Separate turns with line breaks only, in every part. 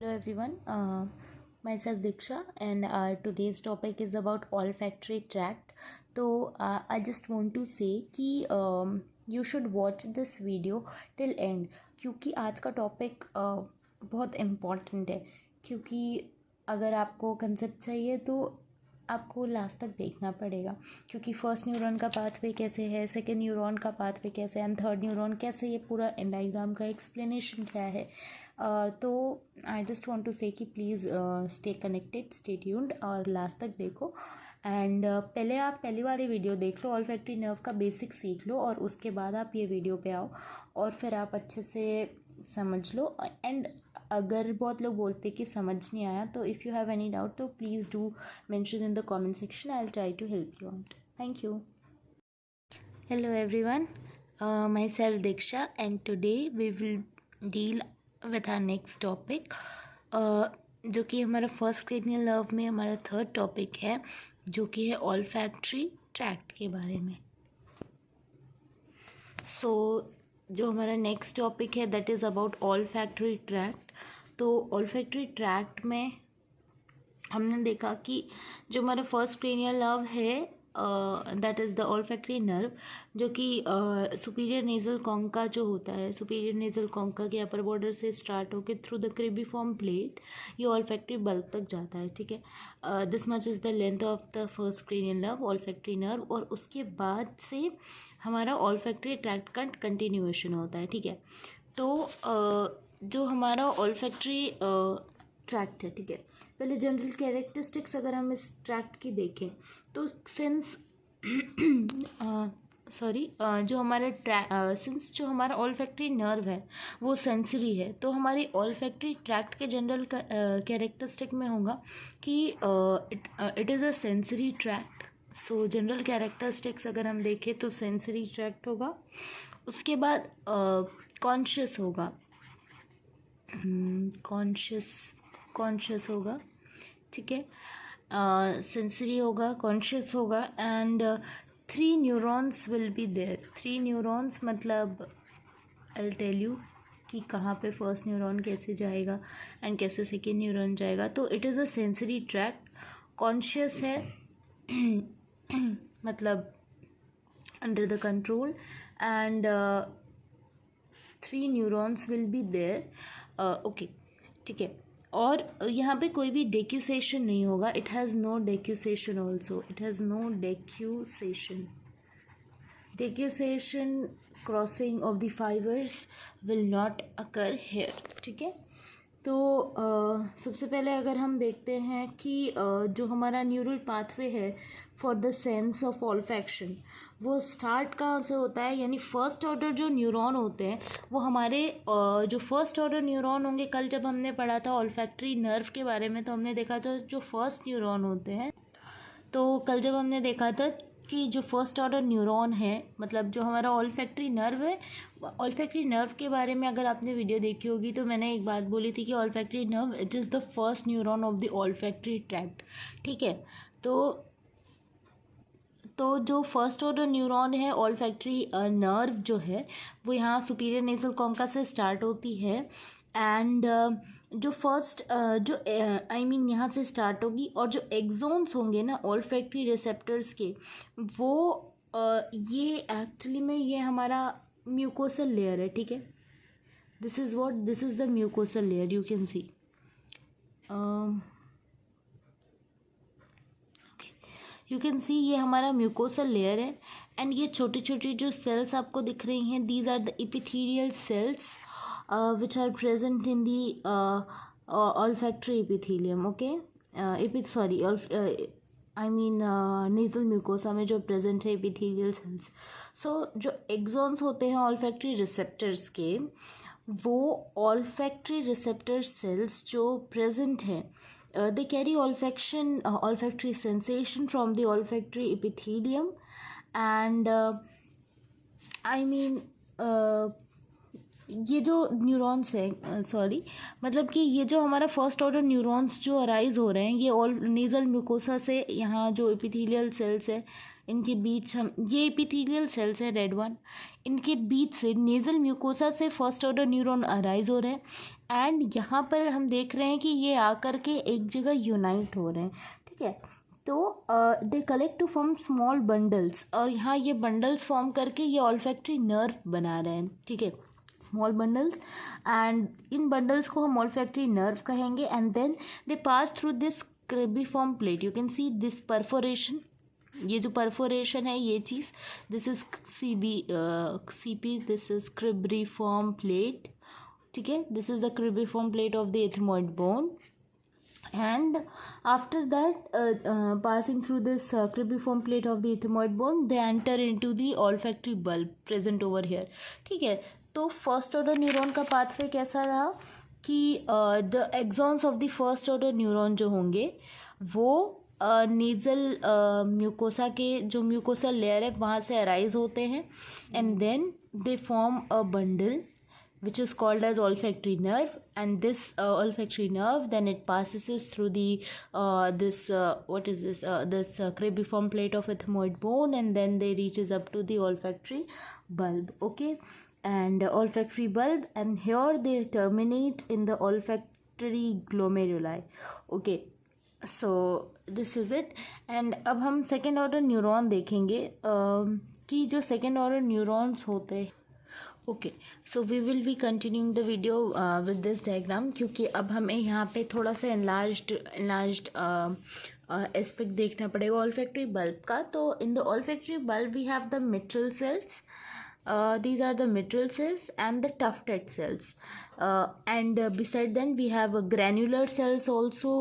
Hello everyone, myself Diksha and today's topic is about olfactory tract. तो I just want to say कि you should watch this video till end क्योंकि आज का topic बहुत important है। क्योंकि अगर आपको कंसेप्ट चाहिए तो आपको लास्ट तक देखना पड़ेगा, क्योंकि फर्स्ट न्यूरॉन का पाथवे कैसे है, सेकेंड न्यूरॉन का पाथवे कैसे है एंड थर्ड न्यूरॉन कैसे, ये पूरा डायग्राम का एक्सप्लेनेशन क्या है। तो आई जस्ट वांट टू से कि please stay connected, stay tuned और लास्ट तक देखो। एंड पहले आप पहली वाली वीडियो देख लो, ऑल्फैक्टरी नर्व का बेसिक सीख लो और उसके बाद आप ये वीडियो पे आओ और फिर आप अच्छे से समझ लो। एंड अगर बहुत लोग बोलते कि समझ नहीं आया तो if you have any doubt तो please do mention in the comment section, I will try to help you out. Thank you. Hello everyone, myself Diksha and today we will deal with our next topic, जो कि हमारा first cranial nerve में हमारा third topic है, जो कि है olfactory tract के बारे में। जो हमारा नेक्स्ट टॉपिक है that is about olfactory tract. तो ऑल्फैक्टरी ट्रैक्ट में हमने देखा कि जो हमारा फर्स्ट क्रेनियल नर्व है that is the olfactory nerve, जो कि सुपीरियर नेज़ल कॉन्का जो होता है, सुपीरियर नेज़ल कॉन्का के अपर बॉर्डर से स्टार्ट होकर थ्रू द क्रिबिफॉर्म प्लेट ये ऑल्फैक्टरी बल्ब तक जाता है। ठीक है, this much is the length of the first cranial nerve, olfactory nerve. और उसके बाद से हमारा ऑल्फैक्टरी ट्रैक्ट का कंटिन्यूएशन होता है। ठीक है, तो जो हमारा ऑल्फैक्टरी ट्रैक्ट है, ठीक है, पहले जनरल कैरेक्टरिस्टिक्स अगर हम इस ट्रैक्ट की देखें तो सिंस जो हमारा सिंस जो हमारा ऑल्फैक्टरी नर्व है वो सेंसरी है, तो हमारी ऑल्फैक्टरी ट्रैक्ट के जनरल कैरेक्टरिस्टिक में होगा कि it is a sensory tract. So general characteristics अगर हम देखें तो सेंसरी ट्रैक्ट होगा। उसके बाद कॉन्शियस होगा, कॉन्शियस होगा, ठीक है, सेंसरी होगा, कॉन्शियस होगा and 3 neurons will be there. 3 neurons मतलब आई विल टेल यू कि कहाँ पे फर्स्ट न्यूरॉन कैसे जाएगा एंड कैसे सेकेंड न्यूरॉन जाएगा। तो it is a sensory tract, conscious है मतलब under the control and 3 neurons will be there. Okay, ठीक है, और यहाँ पे कोई भी डेक्यूसेशन नहीं होगा। It has no decussation also, it has no decussation crossing of the fibres will not occur here. ठीक है, तो सबसे पहले अगर हम देखते हैं कि जो हमारा न्यूरल पाथवे है for the sense of olfaction वो स्टार्ट कहाँ से होता है, यानी फर्स्ट ऑर्डर जो न्यूरॉन होते हैं वो हमारे जो फर्स्ट ऑर्डर न्यूरॉन होंगे, कल जब हमने पढ़ा था ऑल्फैक्टरी नर्व के बारे में तो हमने देखा था जो फर्स्ट न्यूरॉन होते हैं, तो कल जब हमने देखा था कि जो फर्स्ट ऑर्डर न्यूरॉन है मतलब जो हमारा ऑल्फैक्टरी नर्व है, ऑल्फैक्टरी नर्व के बारे में अगर आपने वीडियो देखी होगी तो मैंने एक बात बोली थी कि olfactory nerve it is the first neuron of the olfactory tract. ठीक है, तो जो फर्स्ट ऑर्डर न्यूरॉन है ऑल्फैक्टरी नर्व जो है वो यहाँ सुपीरियर नेज़ल कॉन्का से स्टार्ट होती है एंड जो फर्स्ट जो आई मीन यहाँ से स्टार्ट होगी और जो एक्सोन्स होंगे ना ऑल्फैक्टरी रिसेप्टर्स के वो ये एक्चुअली में ये हमारा म्यूकोसल लेयर है। ठीक है, this is the mucosal layer, you can C. You can सी ये हमारा म्यूकोसल लेयर है एंड ये छोटी छोटी जो सेल्स आपको दिख रही हैं these are the epithelial cells which are present in the olfactory epithelium. Okay, nasal mucosa में जो present है epithelial cells. So जो axons होते हैं olfactory receptors के वो olfactory receptor cells जो present हैं they carry olfactory sensation from the olfactory epithelium and ये जो न्यूरॉन्स हैं मतलब कि ये जो हमारा फर्स्ट ऑर्डर न्यूरॉन्स जो अराइज हो रहे हैं ये ऑल नेज़ल म्यूकोसा से, यहाँ जो एपिथेलियल सेल्स है इनके बीच हम ये एपिथेलियल सेल्स है रेड वन, इनके बीच से नेज़ल म्यूकोसा से फर्स्ट ऑर्डर न्यूरॉन अराइज हो रहे हैं एंड यहाँ पर हम देख रहे हैं कि ये आकर के एक जगह यूनाइट हो रहे हैं, ठीक है। तो they collect to form small bundles, और यहाँ ये बंडल्स फॉर्म करके ये ऑल्फैक्टरी नर्व बना रहे हैं, ठीक है, small bundles. And in bundles को हम ऑल्फैक्टरी नर्व कहेंगे। And then they pass through this cribriform plate, you can see this perforation, ये जो परफोरेशन है ये चीज़, this is CP, this is cribriform plate, ठीक है, this is the cribriform plate of the ethmoid bone. And after that, passing through this cribriform plate of the ethmoid bone, they enter into the olfactory bulb present over here, ठीक है। तो first order neuron का pathway कैसा रहा कि the axons of the first order neuron जो होंगे वो नेज़ल म्यूकोसा के जो म्यूकोसा लेयर है वहाँ से अराइज होते हैं, and then they form a bundle which is called as olfactory nerve. And this olfactory nerve, then it passes through the this cribriform plate of ethmoid bone, and then they reaches up to the olfactory bulb, okay. And olfactory bulb, and here they terminate in the olfactory glomeruli, okay. So this is it. And अब हम second order neuron देखेंगे कि जो second order neurons होते हैं, okay. So we will be continuing the video with this diagram, क्योंकि अब हमें यहाँ पे थोड़ा सा एनलार्ज्ड एस्पेक्ट देखना पड़ेगा ऑल्फैक्टरी बल्ब का। तो in the olfactory bulb we have the mitral cells, these are the mitral cells and the tufted cells, and beside then we have granular cells also,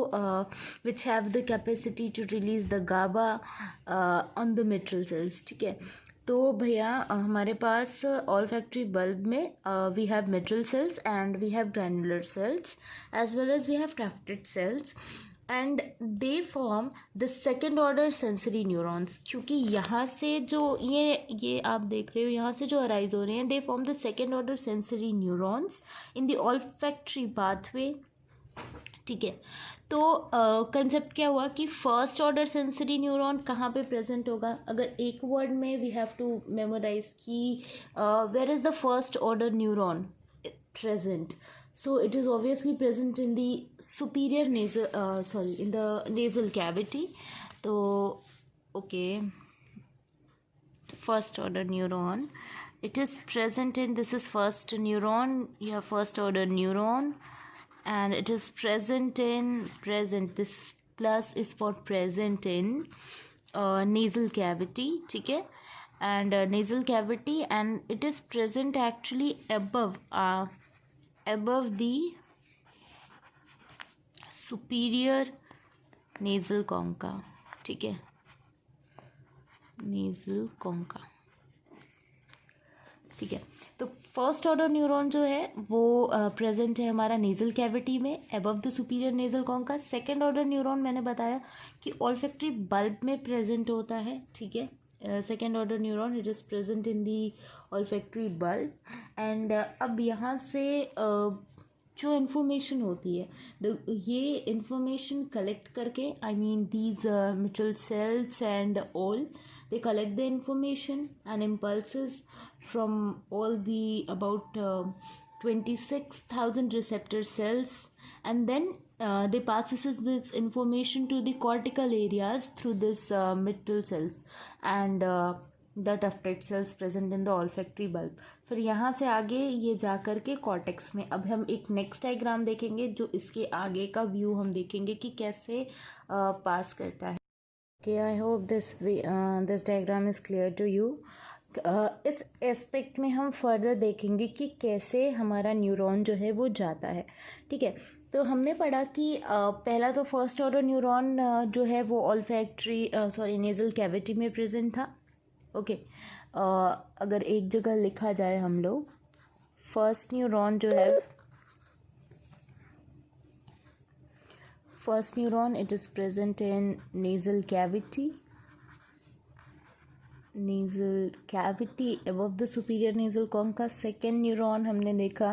which have the capacity to release the GABA on the mitral cells, ठीक है। तो भैया हमारे पास olfactory bulb में we have mitral cells and we have granular cells as well as we have tufted cells, and they form the second order sensory neurons, क्योंकि यहाँ से जो ये आप देख रहे हो यहाँ से जो अराइज हो रहे हैं, they form the second order sensory neurons in the olfactory pathway, ठीक है। तो कंसेप्ट क्या हुआ कि फर्स्ट ऑर्डर सेंसरी न्यूरॉन कहाँ पे प्रेजेंट होगा, अगर एक वर्ड में वी हैव टू मेमोराइज कि where is the first order neuron present, so it is obviously present in the superior nasal in the nasal cavity. So okay, first order neuron, it is present in, this is first neuron, you have first order neuron, and it is present in, this plus is for present in nasal cavity, ठीक है, and nasal cavity, and it is present actually above the superior nasal concha, ठीक है, nasal concha, ठीक है। तो first order neuron जो है वो प्रेजेंट है हमारा नेजल कैविटी में above the superior nasal concha. Second order neuron मैंने बताया कि ऑल्फैक्टरी बल्ब में प्रेजेंट होता है, ठीक है। Second order neuron it is present in the olfactory bulb, and अब यहाँ से जो इन्फॉर्मेशन होती है ये इन्फॉर्मेशन कलेक्ट करके, I mean these mitral cells and all, they collect the information and impulses from all the about 26,000 receptor cells, and then they passes this information to the cortical areas through this mitral cells and the tufted cells present in the olfactory bulb. फिर यहाँ से आगे ये जा कर के cortex में, अब हम एक नेक्स्ट डायग्राम देखेंगे जो इसके आगे का व्यू हम देखेंगे कि कैसे पास करता है। Okay, I hope this diagram is clear to you. इस एस्पेक्ट में हम फर्दर देखेंगे कि कैसे हमारा न्यूरॉन जो है वो जाता है, ठीक है। तो हमने पढ़ा कि पहला तो फर्स्ट ऑर्डर न्यूरॉन जो है वो ऑल्फैक्टरी नेजल कैविटी में प्रेजेंट था, ओके। अगर एक जगह लिखा जाए हम लोग, फर्स्ट न्यूरॉन जो है, first neuron it is present in nasal cavity above the superior nasal concha. second neuron हमने देखा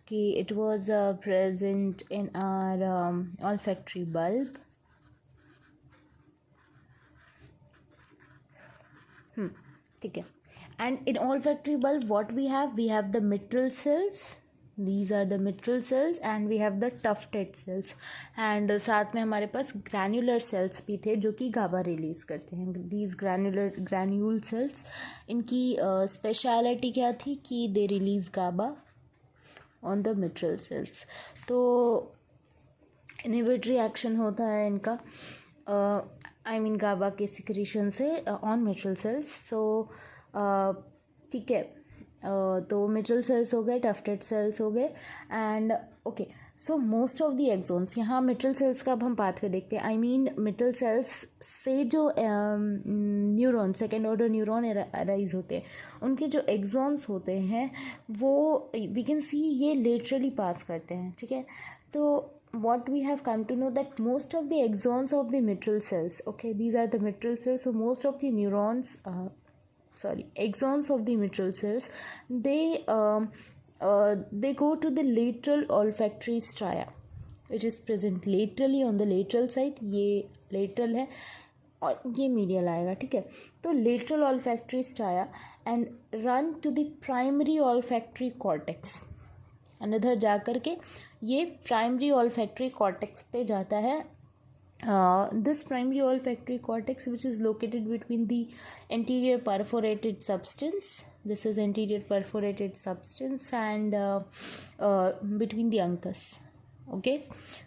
कि it was present in our olfactory bulb, ठीक है। and in olfactory bulb what we have the mitral cells, these are the mitral cells and we have the tufted cells and साथ में हमारे पास granular cells भी थे जो कि GABA release करते हैं. These granule cells, इनकी speciality क्या थी कि they release GABA on the mitral cells. तो inhibitory action होता है इनका I mean GABA के secretion से on mitral cells. So ठीक है, तो मिट्रल सेल्स हो गए, टफ्टेड सेल्स हो गए and okay. So most of the axons, यहाँ मिट्रल सेल्स का अब हम पाथवे देखते हैं. आई मीन मिट्रल सेल्स से जो neuron, second order neuron arise होते हैं, उनके जो एक्सॉन्स होते हैं वो वी कैन सी ये लेटरली पास करते हैं. ठीक है, तो what we have come to know that most of the axons of the mitral cells, okay, these are the mitral cells, so most of the neurons axons of the mitral cells, they go to the lateral olfactory stria which is present laterally on the lateral side. ये lateral है और ये medial आएगा. ठीक है, तो lateral olfactory stria and run to the primary olfactory cortex. Another जा कर के ये प्राइमरी ऑल्फैक्टरी कॉर्टेक्स पे जाता है. This primary olfactory cortex which is located between the anterior perforated substance, this is anterior perforated substance and between the uncus. Okay,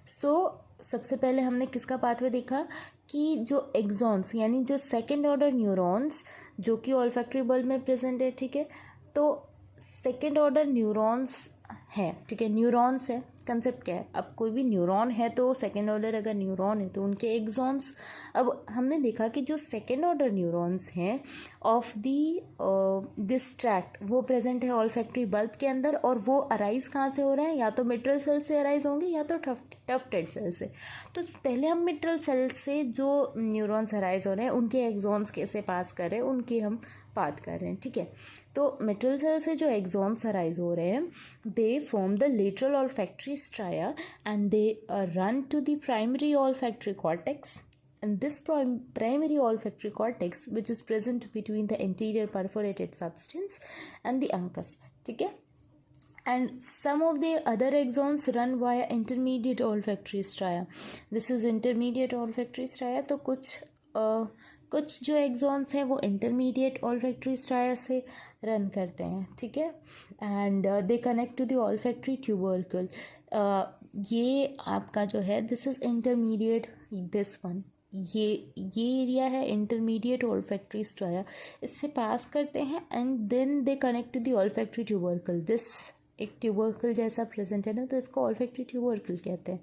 so सबसे पहले हमने किसका पाथवे देखा कि जो एक्सॉन्स यानी जो सेकेंड ऑर्डर न्यूरॉन्स जो कि ऑल्फैक्टरी बल्ब में प्रेजेंट है. ठीक है, तो सेकेंड ऑर्डर न्यूरॉन्स है. ठीक है, न्यूरॉन्स है, कंसेप्ट क्या है. अब कोई भी न्यूरॉन है तो सेकेंड ऑर्डर अगर न्यूरॉन है तो उनके एक्सॉन्स, अब हमने देखा कि जो सेकेंड ऑर्डर न्यूरॉन्स हैं ऑफ दी दिस ट्रैक्ट वो प्रेजेंट है ऑल्फैक्टरी बल्ब के अंदर और वो अराइज कहाँ से हो रहा है, या तो मिट्रल सेल से अराइज होंगे या तो टफ्टेड सेल से. तो पहले हम मिट्रल सेल से जो न्यूरॉन्स अराइज हो रहे हैं उनके एक्सॉन्स कैसे पास कर रहे हैं उनकी हम बात कर रहे हैं. ठीक है, तो मिट्रल सेल से जो एक्सॉन्स अराइज हो रहे हैं they form the lateral olfactory stria and they run to the primary olfactory cortex. And this primary olfactory cortex which is present between the anterior perforated substance and the uncus. ठीक है, and some of the other axons run via intermediate olfactory stria. This is intermediate olfactory stria. तो कुछ जो axons हैं वो intermediate olfactory stria से run करते हैं. ठीक है, and they connect to the olfactory tubercle. ये आपका जो है this is intermediate, this one ये एरिया है इंटरमीडिएट ऑल्फैक्टरी स्ट्राया, इससे पास करते हैं and then they connect to the olfactory tubercle. This एक ट्यूबरकल जैसा प्रेजेंट है ना, तो इसको ऑल्फैक्टरी ट्यूबरकल कहते हैं.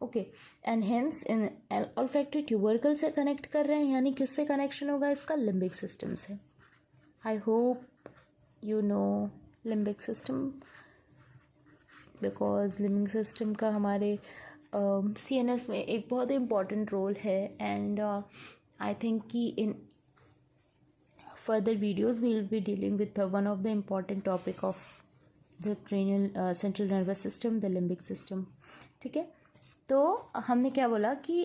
Okay, and hence in olfactory tubercle से कनेक्ट कर रहे हैं, यानी किससे कनेक्शन होगा इसका, लिम्बिक सिस्टम से. I hope you know limbic system because limbic system का हमारे CNS में एक बहुत इम्पॉर्टेंट रोल है एंड आई थिंक कि in further videos we will be dealing with one of the important topic of the cranial central nervous system, the limbic system. ठीक है, तो हमने क्या बोला कि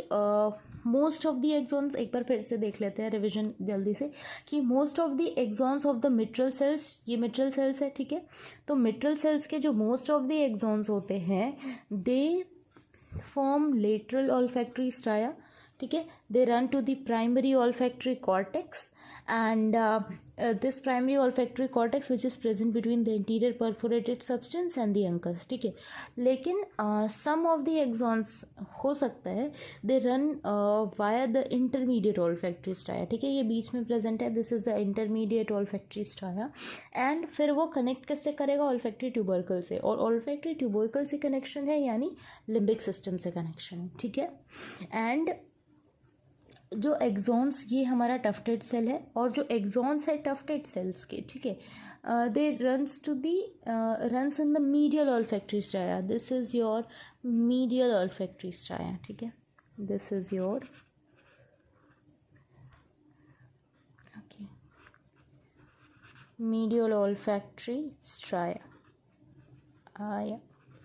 मोस्ट ऑफ द एक्सॉन्स, एक बार फिर से देख लेते हैं रिविजन जल्दी से, कि most of the axons of the mitral cells, ये मिट्रल सेल्स है. ठीक है, तो मिट्रल सेल्स के जो मोस्ट ऑफ द एक्सॉन्स होते हैं they form lateral olfactory stria. ठीक है, they run to the primary olfactory cortex and this primary olfactory cortex which is present between the interior perforated substance and the uncus. ठीक है, लेकिन सम of the exons हो सकता है they run via the intermediate olfactory stria. ठीक है, ये बीच में प्रेजेंट है, this is the intermediate olfactory stria and फिर वो कनेक्ट किससे करेगा, ऑल्फैक्टरी ट्यूबरकल से, और ऑल्फैक्टरी ट्यूबरकल से कनेक्शन है यानी लिम्बिक सिस्टम से कनेक्शन है. ठीक है, एंड जो एक्सॉन्स, ये हमारा टफ्टेड सेल है और जो एक्सॉन्स है टफ्टेड सेल्स के, ठीक है, they runs to the runs in the medial olfactory stria. This is your medial olfactory stria. ठीक है, this is your okay medial olfactory stria. या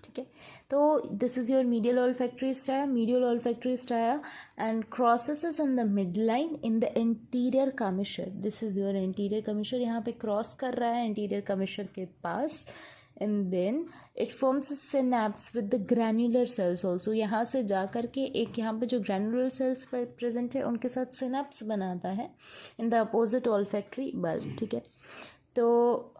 ठीक है, तो this is your medial olfactory stria and crosses in the midline in the anterior commissure. This is your anterior commissure, यहाँ पे cross कर रहा है एंटीरियर कमिशर के पास and then it forms synapse with the granular cells also. यहाँ से जा कर के एक यहाँ पे जो ग्रैन्युलर सेल्स प्रेजेंट है उनके साथ सिनेप्स बनाता है in the opposite olfactory bulb. ठीक है, तो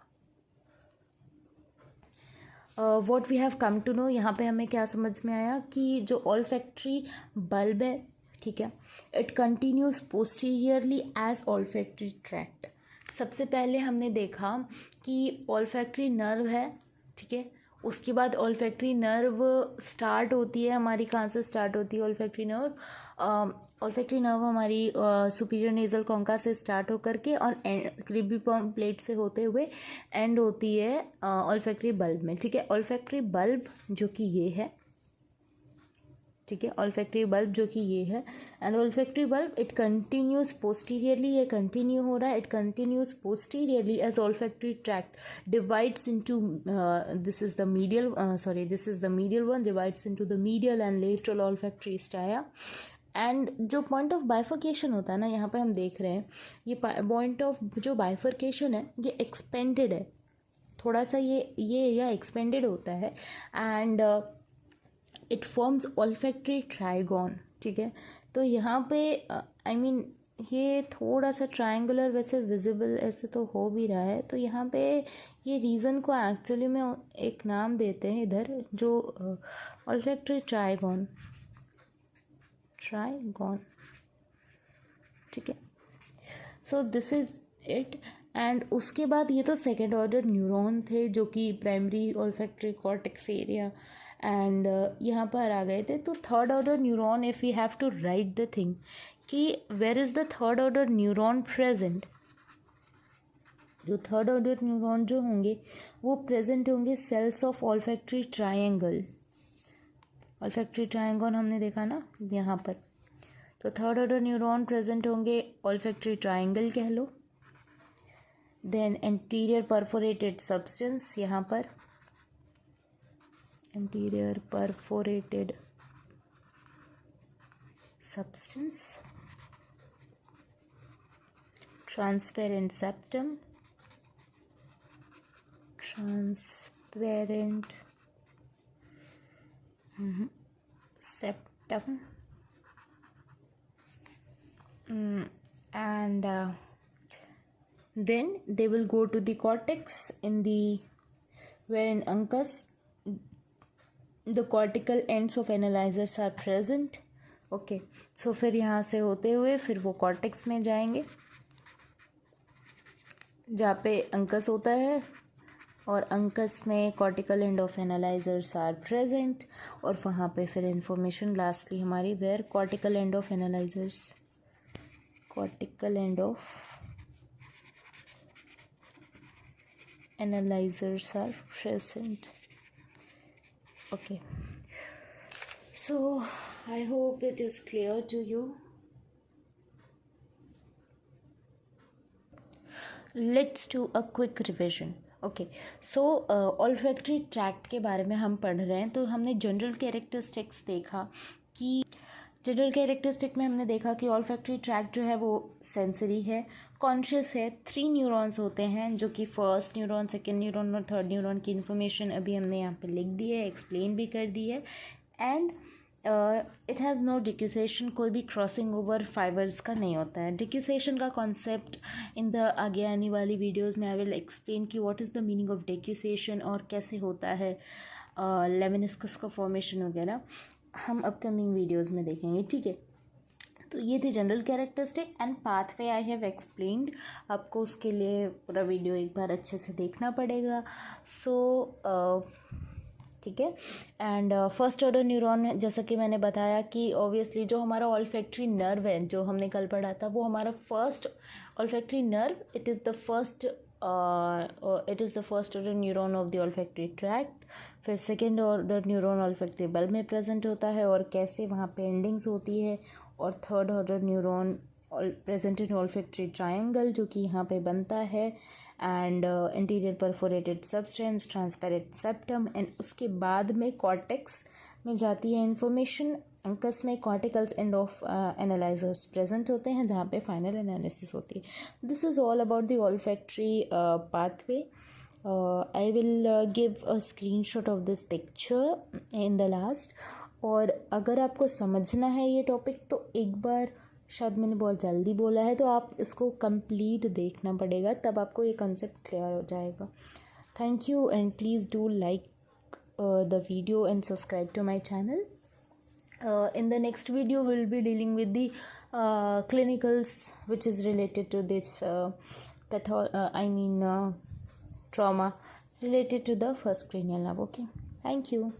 what we have come to know, यहाँ पे हमें क्या समझ में आया कि जो ऑल्फैक्टरी बल्ब है, ठीक है, it continues posteriorly as olfactory tract. सबसे पहले हमने देखा कि ऑल्फैक्टरी नर्व है, ठीक है, उसके बाद ऑल्फैक्टरी नर्व स्टार्ट होती है हमारी, कहाँ से स्टार्ट होती है ऑल्फैक्टरी नर्व? ऑल्फैक्टरी नर्व हमारी सुपीरियर नेजल कॉन्का से स्टार्ट होकर के और क्रिबिफॉर्म प्लेट से होते हुए एंड होती है ऑल्फैक्टरी बल्ब में। ठीक है, ऑल्फैक्टरी बल्ब जो कि ये है, ठीक है, ऑल्फैक्टरी बल्ब जो कि ये है, and olfactory bulb it continues posteriorly, ये कंटिन्यू हो रहा है, it continues posteriorly as olfactory tract divides into this is the medial this is the medial one, divides into the medial and lateral olfactory stria. And जो point of bifurcation होता है ना, यहाँ पे हम देख रहे हैं ये पॉइंट ऑफ जो बाइफर्केशन है ये एक्सपेंडेड है, थोड़ा सा ये एरिया एक्सपेंडेड होता है and it forms olfactory trigon. ठीक है, तो यहाँ पे आई मीन ये थोड़ा सा ट्रायंगुलर वैसे विजिबल ऐसे तो हो भी रहा है, तो यहाँ पे ये रीज़न को एक्चुअली में एक नाम देते हैं इधर, जो ऑल्फैक्टरी ट्राइगॉन, ठीक है, so this is it. And उसके बाद ये तो सेकेंड ऑर्डर न्यूरॉन थे जो कि primary olfactory cortex area and यहाँ पर आ गए थे। तो third order neuron, if you have to write the thing कि where is the third order neuron present, जो थर्ड ऑर्डर न्यूरॉन जो होंगे वो प्रेजेंट होंगे cells of olfactory triangle. Olfactory triangle हमने देखा ना यहाँ पर, तो थर्ड ऑर्डर न्यूरॉन प्रेजेंट होंगे ऑल्फैक्टरी ट्रायंगल कह लो। देन एंटीरियर परफोरेटेड सब्सटेंस, यहाँ पर anterior perforated substance, transparent septum, and then they will go to the cortex in the wherein uncus the cortical ends of analyzers are present। Okay, so फिर यहाँ से होते हुए फिर वो कॉर्टेक्स में जाएंगे जहाँ पे अंकस होता है और अंकस में cortical end of analysers are present और वहाँ पे फिर इंफॉर्मेशन लास्टली हमारी where cortical end of analysers, cortical end of analysers are present. Okay, so I hope it is clear to you. Let's do a quick revision. Okay, so olfactory tract के बारे में हम पढ़ रहे हैं, तो हमने जनरल कैरेक्टरिस्टिक्स देखा कि जनरल कैरेक्टरिस्टिक में हमने देखा कि ऑल्फैक्टरी ट्रैक्ट जो है वो सेंसरी है, कॉन्शियस है, 3 न्यूरॉन्स होते हैं जो कि फर्स्ट न्यूरॉन, सेकेंड न्यूरॉन और थर्ड न्यूरॉन की इन्फॉर्मेशन अभी हमने यहाँ पे लिख दी है, एक्सप्लेन भी कर दी है। एंड इट हैज़ नो डिक्यूसेशन, कोई भी क्रॉसिंग ओवर फाइबर्स का नहीं होता है। डिक्यूसेशन का कॉन्सेप्ट इन द आगे आने वाली वीडियोज़ में आई विल एक्सप्लेन कि what is the meaning of decussation और कैसे होता है लेमिनिस्कस का फॉर्मेशन वगैरह, हम अपकमिंग वीडियोज़ में देखेंगे। ठीक है, तो ये थी general characteristic and pathway I have explained. आपको उसके लिए पूरा वीडियो एक बार अच्छे से देखना पड़ेगा। सो ठीक है, एंड फर्स्ट ऑर्डर न्यूरॉन, जैसा कि मैंने बताया कि ऑब्वियसली जो हमारा ऑल्फैक्टरी नर्व है जो हमने कल पढ़ा था वो हमारा first olfactory nerve, it is the first order neuron of the olfactory tract. फिर second order neuron olfactory bulb में प्रेजेंट होता है और कैसे वहाँ पे एंडिंग्स होती है, और third order neuron present in olfactory triangle जो कि यहाँ पे बनता है, and interior perforated substance, transparent septum, and उसके बाद में कॉर्टेक्स में जाती है इन्फॉर्मेशन। अंकस में कॉर्टिकल्स एंड ऑफ एनालाइजर्स प्रेजेंट होते हैं जहाँ पे फाइनल एनालिसिस होती है। This is all about the olfactory pathway. I will give a screenshot of this picture in the last. और अगर आपको समझना है ये टॉपिक तो एक बार, शायद मैंने बहुत जल्दी बोला है तो आप इसको कंप्लीट देखना पड़ेगा, तब आपको ये कंसेप्ट क्लियर हो जाएगा. Thank you and please do like the video and subscribe to my channel. In the next video we'll be dealing with the clinicals which is related to this trauma related to the first cranial nerve. Okay, thank you.